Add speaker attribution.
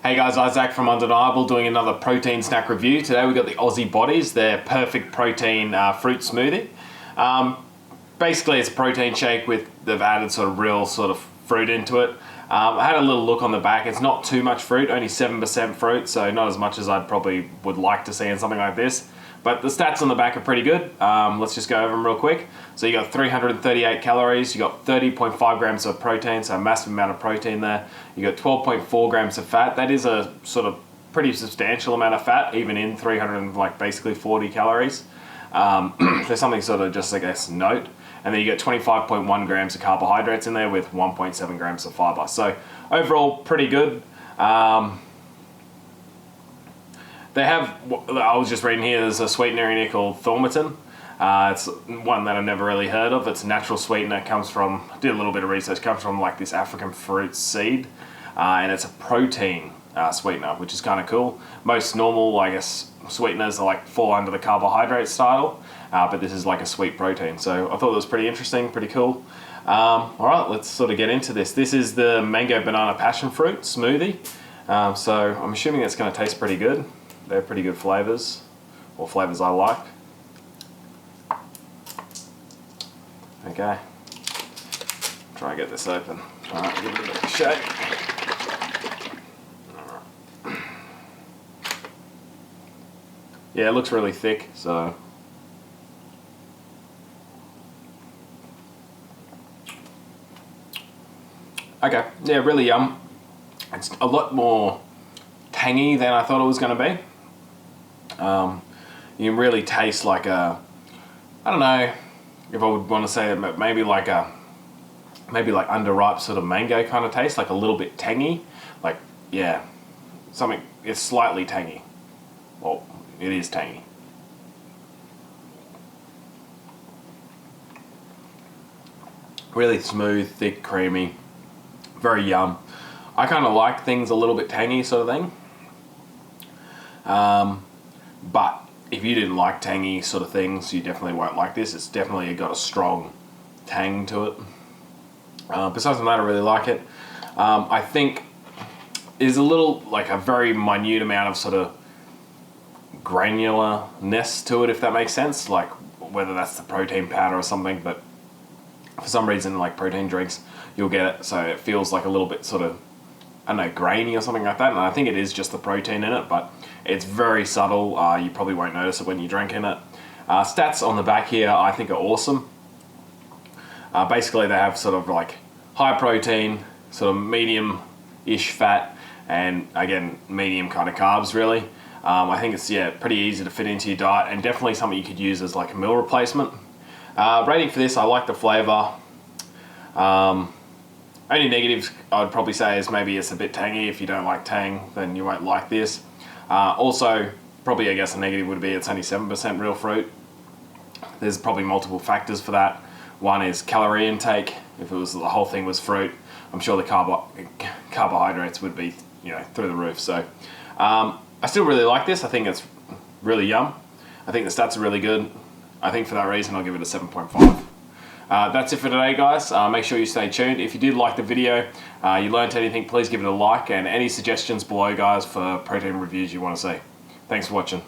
Speaker 1: Hey guys, Isaac from Undeniable doing another protein snack review. Today we've got the Aussie Bodies, their perfect protein fruit smoothie. Basically it's a protein shake with, they've added sort of real sort of fruit into it. I had a little look on the back, it's not too much fruit, only 7% fruit, so not as much as I probably would like to see in something like this. But the stats on the back are pretty good. Let's just go over them real quick. So you got 338 calories, you got 30.5 grams of protein, so a massive amount of protein there. You got 12.4 grams of fat. That is a sort of pretty substantial amount of fat, even in 340 calories. There's something sort of just, I guess, note. And then you get 25.1 grams of carbohydrates in there with 1.7 grams of fiber. So overall, pretty good. They have, I was just reading here, there's a sweetener in here called thaumatin. It's one that I've never really heard of. It's a natural sweetener. It comes from, did a little bit of research, comes from like this African fruit seed. And it's a protein sweetener, which is kind of cool. Most normal, I guess, sweeteners are like fall under the carbohydrate style, but this is like a sweet protein. So I thought it was pretty interesting, pretty cool. All right, let's sort of get into this. This is the mango banana passion fruit smoothie. So I'm assuming it's going to taste pretty good. They're pretty good flavors, or flavors I like. Okay, try and get this open. All right, give it a bit of a shake. All right. Yeah, it looks really thick, so. Okay, yeah, really yum. It's a lot more tangy than I thought it was going to be. You can really taste like a, I don't know if I would want to say it, maybe like underripe sort of mango kind of taste, like a little bit tangy, like, yeah, something, it's slightly tangy. Well, it is tangy. Really smooth, thick, creamy, very yum. I kind of like things a little bit tangy sort of thing. But if you didn't like tangy sort of things, you definitely won't like this. It's definitely got a strong tang to it. Besides from that, I really like it. I think there's a little, like a very minute amount of sort of granularness to it, if that makes sense. Like whether that's the protein powder or something, but for some reason, like protein drinks, you'll get it so it feels like a little bit sort of, I don't know, grainy or something like that. And I think it is just the protein in it, but it's very subtle. You probably won't notice it when you're drinking it. Stats on the back here I think are awesome. Basically they have sort of like high protein, sort of medium-ish fat, and again, medium kind of carbs really. I think it's, yeah, pretty easy to fit into your diet and definitely something you could use as like a meal replacement. Rating for this, I like the flavor. Only negatives I would probably say is maybe it's a bit tangy. If you don't like tang, then you won't like this. Also, probably I guess a negative would be it's only 7% real fruit. There's probably multiple factors for that. One is calorie intake. If it was, the whole thing was fruit, I'm sure the carbohydrates would be, you know, through the roof. So I still really like this. I think it's really yum. I think the stats are really good. I think for that reason I'll give it a 7.5. That's it for today, guys. Make sure you stay tuned. If you did like the video, you learned anything, please give it a like, and any suggestions below, guys, for protein reviews you want to see. Thanks for watching.